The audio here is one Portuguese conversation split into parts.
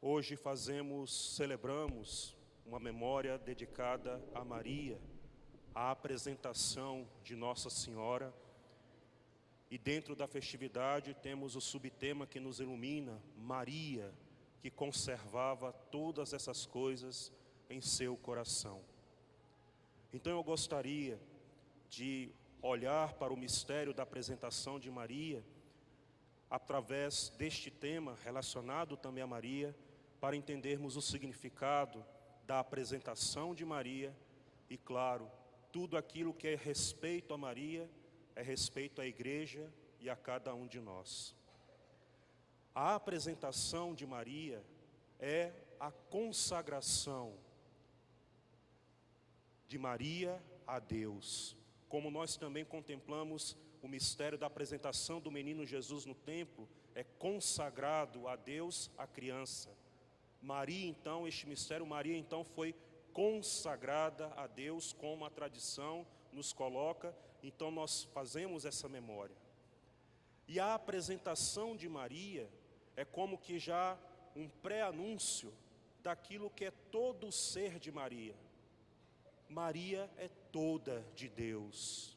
Hoje celebramos uma memória dedicada a Maria, a apresentação de Nossa Senhora. E dentro da festividade temos o subtema que nos ilumina, Maria, que conservava todas essas coisas em seu coração. Então eu gostaria de olhar para o mistério da apresentação de Maria, através deste tema relacionado também a Maria, para entendermos o significado da apresentação de Maria e, claro, tudo aquilo que é respeito a Maria, é respeito à igreja e a cada um de nós. A apresentação de Maria é a consagração de Maria a Deus. Como nós também contemplamos o mistério da apresentação do menino Jesus no templo, é consagrado a Deus a criança. Maria então foi consagrada a Deus, como a tradição nos coloca, então nós fazemos essa memória. E a apresentação de Maria é como que já um pré-anúncio daquilo que é todo o ser de Maria. Maria é toda de Deus.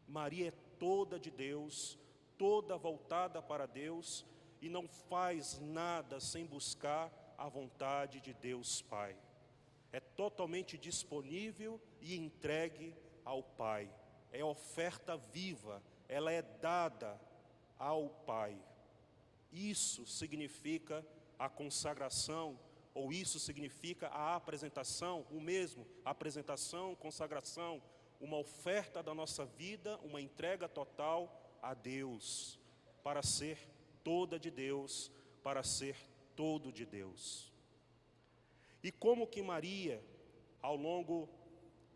Maria é toda de Deus, toda voltada para Deus, e não faz nada sem buscar a vontade de Deus Pai. É totalmente disponível e entregue ao Pai. É oferta viva, ela é dada ao Pai. Isso significa a consagração, ou isso significa a apresentação, o mesmo, apresentação, consagração, uma oferta da nossa vida, uma entrega total a Deus, para ser toda de Deus, para ser todo de Deus. E como que Maria, ao longo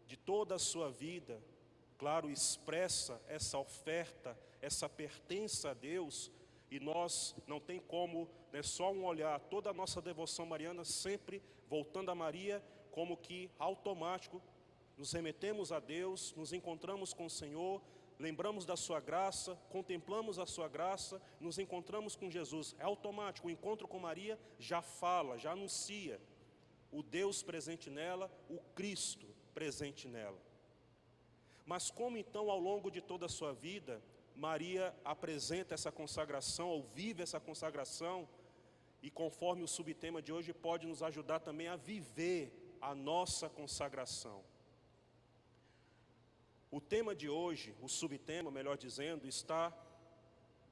de toda a sua vida, claro, expressa essa oferta, essa pertença a Deus, e nós não tem como, só um olhar, toda a nossa devoção mariana sempre voltando a Maria, como que automático, nos remetemos a Deus, nos encontramos com o Senhor, lembramos da sua graça, contemplamos a sua graça, nos encontramos com Jesus. É automático, o encontro com Maria já fala, já anuncia o Deus presente nela, o Cristo presente nela. Mas como então ao longo de toda a sua vida, Maria apresenta essa consagração, ou vive essa consagração, e conforme o subtema de hoje pode nos ajudar também a viver a nossa consagração. O tema de hoje, o subtema, melhor dizendo, está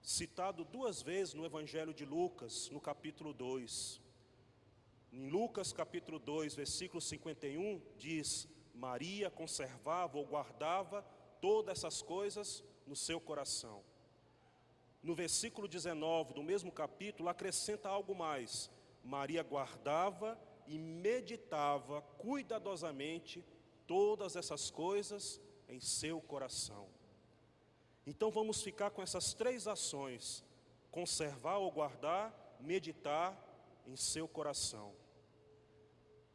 citado 2 vezes no Evangelho de Lucas, no capítulo 2. Em Lucas capítulo 2, versículo 51, diz: Maria conservava ou guardava todas essas coisas no seu coração. No versículo 19 do mesmo capítulo, acrescenta algo mais: Maria guardava e meditava cuidadosamente todas essas coisas em seu coração. Então vamos ficar com essas 3 ações: conservar ou guardar, meditar em seu coração.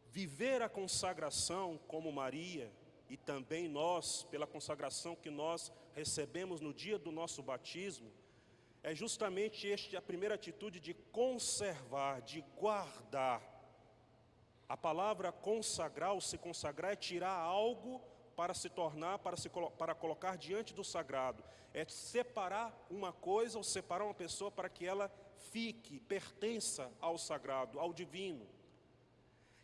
Viver a consagração como Maria, e também nós, pela consagração que nós recebemos no dia do nosso batismo, é justamente a primeira atitude de conservar, de guardar. A palavra consagrar, ou se consagrar, é tirar algo para se tornar, para colocar diante do sagrado. É separar uma coisa ou separar uma pessoa para que ela fique, pertença ao sagrado, ao divino.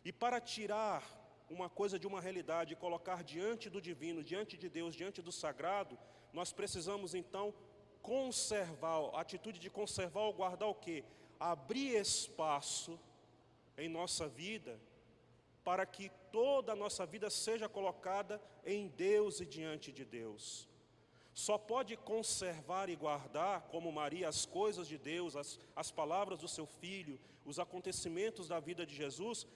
E para tirar uma coisa de uma realidade e colocar diante do divino, diante de Deus, diante do sagrado, nós precisamos então conservar, a atitude de conservar ou guardar o quê? Abrir espaço em nossa vida, para que toda a nossa vida seja colocada em Deus e diante de Deus. Só pode conservar e guardar, como Maria, as coisas de Deus, as palavras do seu Filho, os acontecimentos da vida de Jesus,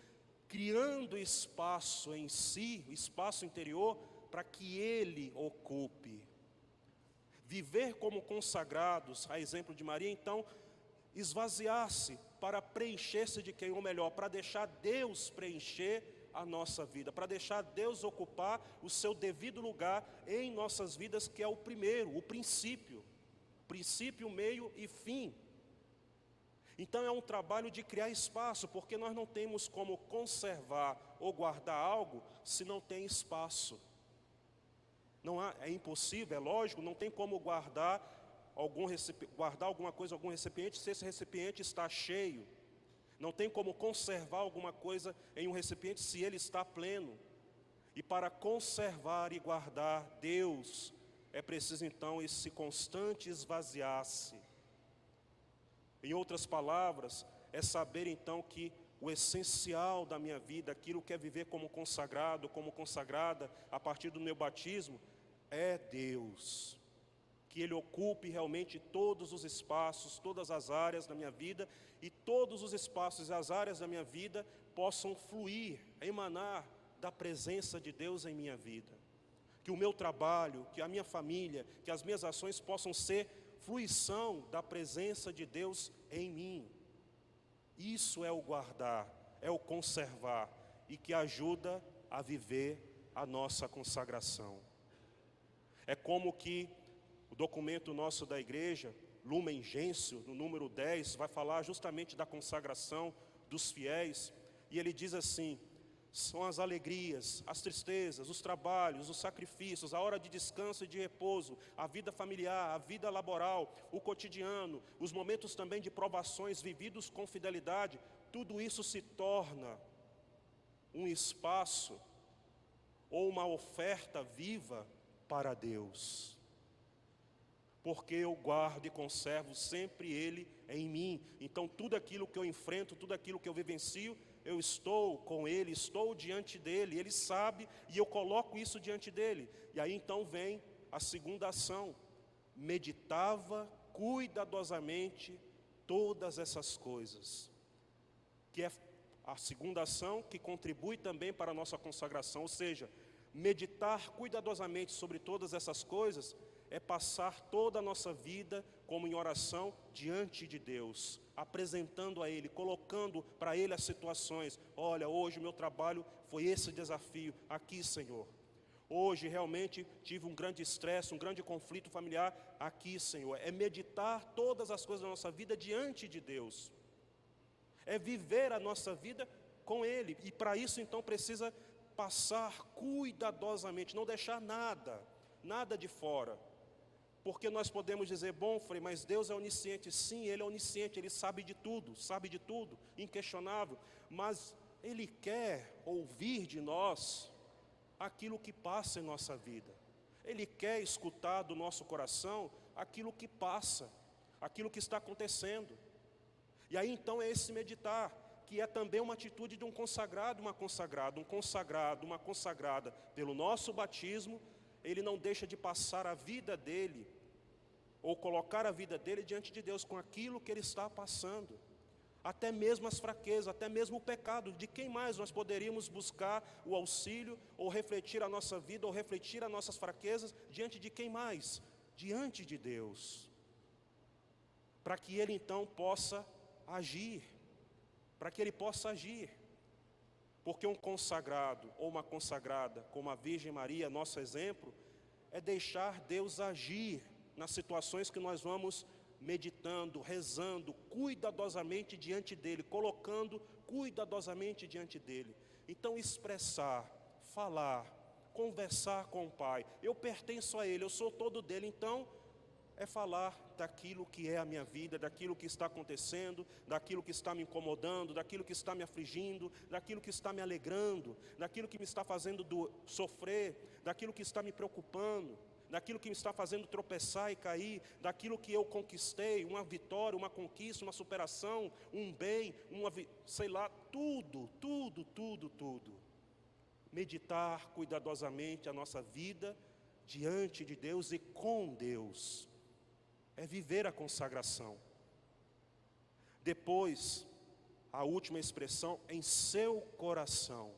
criando espaço em si, espaço interior, para que Ele ocupe. Viver como consagrados, a exemplo de Maria, então, esvaziar-se para preencher-se de quem? Ou melhor, para deixar Deus preencher a nossa vida, para deixar Deus ocupar o seu devido lugar em nossas vidas, que é o primeiro, o princípio, meio e fim. Então é um trabalho de criar espaço, porque nós não temos como conservar ou guardar algo se não tem espaço. Não há, é impossível, é lógico, não tem como guardar alguma coisa, algum recipiente, se esse recipiente está cheio. Não tem como conservar alguma coisa em um recipiente se ele está pleno. E para conservar e guardar Deus, é preciso então esse constante esvaziar-se. Em outras palavras, é saber então que o essencial da minha vida, aquilo que é viver como consagrado, como consagrada, a partir do meu batismo, é Deus. Que Ele ocupe realmente todos os espaços, todas as áreas da minha vida, e todos os espaços e as áreas da minha vida possam fluir, emanar da presença de Deus em minha vida. Que o meu trabalho, que a minha família, que as minhas ações possam ser fruição da presença de Deus em mim. Isso é o guardar, é o conservar, e que ajuda a viver a nossa consagração. É como que o documento nosso da igreja, Lumen Gentium, no número 10, vai falar justamente da consagração dos fiéis, e ele diz assim: são as alegrias, as tristezas, os trabalhos, os sacrifícios, a hora de descanso e de repouso, a vida familiar, a vida laboral, o cotidiano, os momentos também de provações vividos com fidelidade, tudo isso se torna um espaço ou uma oferta viva para Deus. Porque eu guardo e conservo sempre Ele em mim. Então tudo aquilo que eu enfrento, tudo aquilo que eu vivencio, eu estou com Ele, estou diante dEle, Ele sabe e eu coloco isso diante dEle. E aí então vem a segunda ação: meditava cuidadosamente todas essas coisas. Que é a segunda ação que contribui também para a nossa consagração, ou seja, meditar cuidadosamente sobre todas essas coisas é passar toda a nossa vida como em oração diante de Deus, apresentando a Ele, colocando para Ele as situações. Olha, hoje o meu trabalho foi esse desafio, aqui, Senhor. Hoje realmente tive um grande estresse, um grande conflito familiar, aqui, Senhor. É meditar todas as coisas da nossa vida diante de Deus. É viver a nossa vida com Ele, e para isso então precisa passar cuidadosamente, não deixar nada de fora. Porque nós podemos dizer: bom, Frei, mas Deus é onisciente. Sim, Ele é onisciente, Ele sabe de tudo, inquestionável. Mas Ele quer ouvir de nós aquilo que passa em nossa vida. Ele quer escutar do nosso coração aquilo que passa, aquilo que está acontecendo. E aí então é esse meditar, que é também uma atitude de um consagrado, uma consagrada, um consagrado, uma consagrada pelo nosso batismo. Ele não deixa de passar a vida dele, ou colocar a vida dele diante de Deus com aquilo que ele está passando. Até mesmo as fraquezas, até mesmo o pecado. De quem mais nós poderíamos buscar o auxílio, ou refletir a nossa vida, ou refletir as nossas fraquezas, diante de quem mais? Diante de Deus. Para que ele então possa agir, porque um consagrado ou uma consagrada, como a Virgem Maria, nosso exemplo, é deixar Deus agir nas situações que nós vamos meditando, rezando cuidadosamente diante dEle, colocando cuidadosamente diante dEle. Então expressar, falar, conversar com o Pai, eu pertenço a Ele, eu sou todo dEle, então é falar daquilo que é a minha vida, daquilo que está acontecendo, daquilo que está me incomodando, daquilo que está me afligindo, daquilo que está me alegrando, daquilo que me está fazendo sofrer, daquilo que está me preocupando, daquilo que me está fazendo tropeçar e cair, daquilo que eu conquistei, uma vitória, uma conquista, uma superação, um bem, sei lá, tudo. Meditar cuidadosamente a nossa vida diante de Deus e com Deus. É viver a consagração. Depois, a última expressão, em seu coração.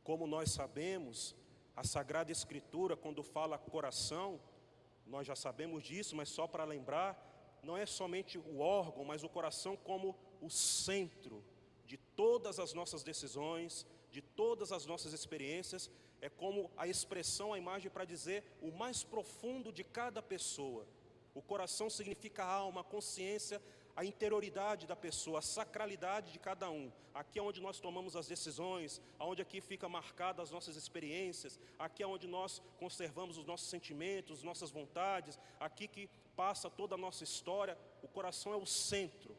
Como nós sabemos, a Sagrada Escritura, quando fala coração, nós já sabemos disso, mas só para lembrar, não é somente o órgão, mas o coração como o centro de todas as nossas decisões, de todas as nossas experiências. É como a expressão, a imagem para dizer o mais profundo de cada pessoa. O coração significa a alma, a consciência, a interioridade da pessoa, a sacralidade de cada um. Aqui é onde nós tomamos as decisões, aonde aqui fica marcadas as nossas experiências, aqui é onde nós conservamos os nossos sentimentos, nossas vontades, aqui que passa toda a nossa história. O coração é o centro,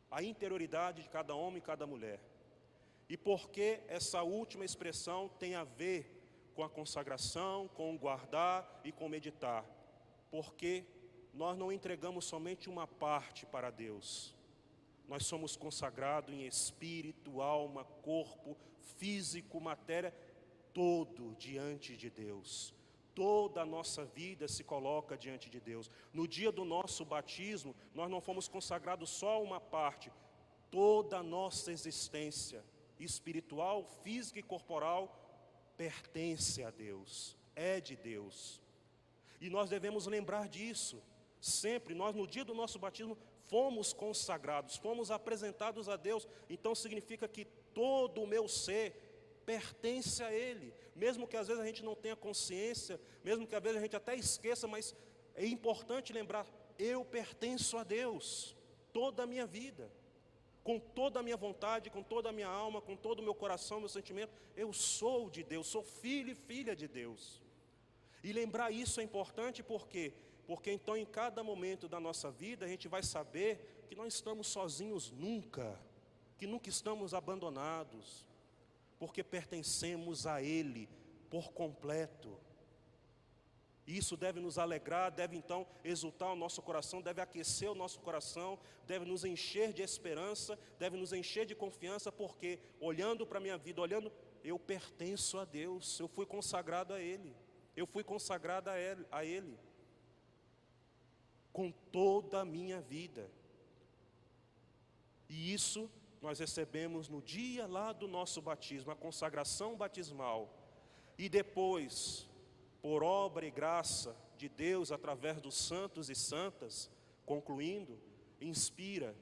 a interioridade de cada homem e cada mulher. E por que essa última expressão tem a ver com a consagração, com o guardar e com o meditar? Porque nós não entregamos somente uma parte para Deus. Nós somos consagrados em espírito, alma, corpo, físico, matéria, todo diante de Deus. Toda a nossa vida se coloca diante de Deus. No dia do nosso batismo, nós não fomos consagrados só uma parte. Toda a nossa existência espiritual, física e corporal pertence a Deus, é de Deus. E nós devemos lembrar disso. Sempre, nós no dia do nosso batismo fomos consagrados, fomos apresentados a Deus. Então significa que todo o meu ser pertence a Ele. Mesmo que às vezes a gente não tenha consciência, mesmo que às vezes a gente até esqueça, mas é importante lembrar, eu pertenço a Deus, toda a minha vida. Com toda a minha vontade, com toda a minha alma, com todo o meu coração, meu sentimento, eu sou de Deus, sou filho e filha de Deus. E lembrar isso é importante porque então em cada momento da nossa vida a gente vai saber que não estamos sozinhos nunca, que nunca estamos abandonados, porque pertencemos a Ele por completo. Isso deve nos alegrar, deve então exultar o nosso coração, deve aquecer o nosso coração, deve nos encher de esperança, deve nos encher de confiança, porque olhando para a minha vida, eu pertenço a Deus, eu fui consagrado a Ele, eu fui consagrado a Ele, com toda a minha vida. E isso nós recebemos no dia lá do nosso batismo, a consagração batismal, e depois, por obra e graça de Deus, através dos santos e santas, concluindo, inspira,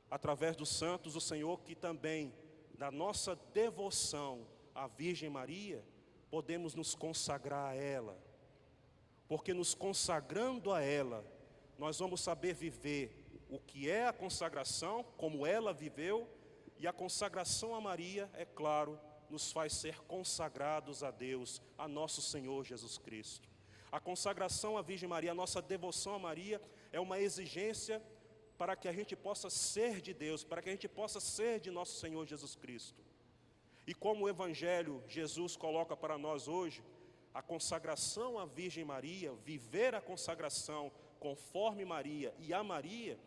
através dos santos, o Senhor, que também, da nossa devoção à Virgem Maria, podemos nos consagrar a ela. Porque nos consagrando a ela, nós vamos saber viver o que é a consagração, como ela viveu, e a consagração a Maria, é claro, nos faz ser consagrados a Deus, a nosso Senhor Jesus Cristo. A consagração à Virgem Maria, a nossa devoção a Maria, é uma exigência para que a gente possa ser de Deus, para que a gente possa ser de nosso Senhor Jesus Cristo. E como o Evangelho Jesus coloca para nós hoje, a consagração à Virgem Maria, viver a consagração conforme Maria e a Maria,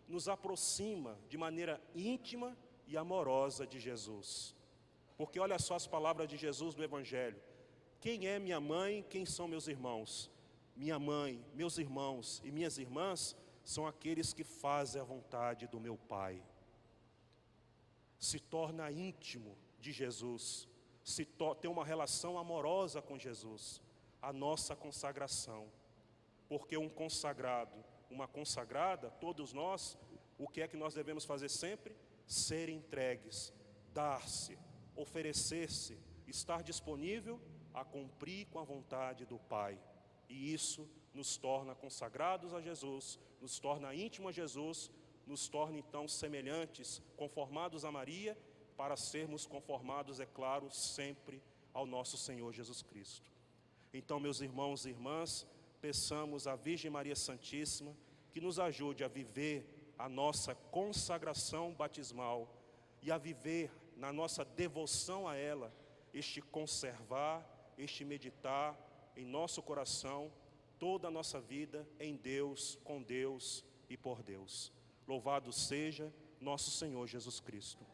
nos aproxima de maneira íntima e amorosa de Jesus. Porque olha só as palavras de Jesus no Evangelho. Quem é minha mãe, quem são meus irmãos? Minha mãe, meus irmãos e minhas irmãs são aqueles que fazem a vontade do meu Pai. Se torna íntimo de Jesus, tem uma relação amorosa com Jesus, a nossa consagração. Porque um consagrado, uma consagrada, todos nós, o que é que nós devemos fazer sempre? Ser entregues, dar-se, oferecer-se, estar disponível a cumprir com a vontade do Pai. E isso nos torna consagrados a Jesus, nos torna íntimos a Jesus, nos torna então semelhantes, conformados a Maria, para sermos conformados, é claro, sempre ao nosso Senhor Jesus Cristo. Então, meus irmãos e irmãs, peçamos à Virgem Maria Santíssima que nos ajude a viver a nossa consagração batismal e a viver na nossa devoção a ela, este conservar, este meditar em nosso coração, toda a nossa vida em Deus, com Deus e por Deus. Louvado seja nosso Senhor Jesus Cristo.